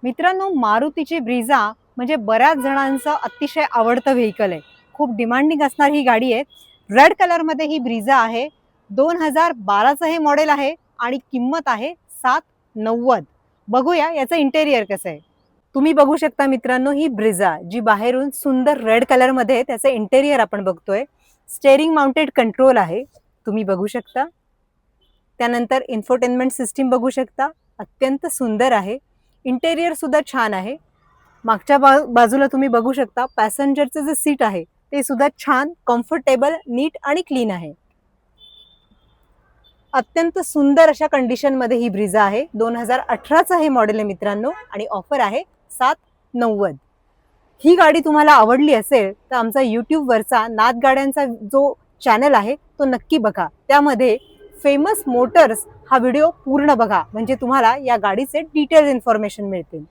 मित्रांनो, मारुतीची ब्रिझा म्हणजे बऱ्याच जणांचं अतिशय आवडतं व्हेकल आहे. खूप डिमांडिंग असणार ही गाडी आहे. रेड कलरमध्ये ही ब्रिझा आहे. 2012चं हे मॉडेल आहे आणि किंमत आहे 790. बघूया याचं इंटेरियर कसं आहे. तुम्ही बघू शकता मित्रांनो, ही ब्रिझा जी बाहेरून सुंदर रेड कलरमध्ये आहे, त्याचं इंटेरियर आपण बघतोय. स्टेअरिंग माउंटेड कंट्रोल आहे, तुम्ही बघू शकता. त्यानंतर इन्फोटेनमेंट सिस्टीम बघू शकता, अत्यंत सुंदर आहे. इंटेरियर सुद्धा छान आहे. मागच्या बाजूला तुम्ही बघू शकता पॅसेंजरचं जे सीट आहे ते सुद्धा छान, कम्फर्टेबल, नीट आणि क्लीन आहे. अत्यंत सुंदर अशा कंडिशनमध्ये ही ब्रिझा आहे. 2018चं हे मॉडेल आहे मित्रांनो आणि ऑफर आहे 790. ही गाडी तुम्हाला आवडली असेल तर आमचा यूट्यूबवरचा नाद गाड्यांचा जो चॅनल आहे तो नक्की बघा. त्यामध्ये फेमस मोटर्स हा व्हिडिओ पूर्ण बघा, म्हणजे तुम्हाला या गाडीचे डिटेल्स इन्फॉर्मेशन मिळतील.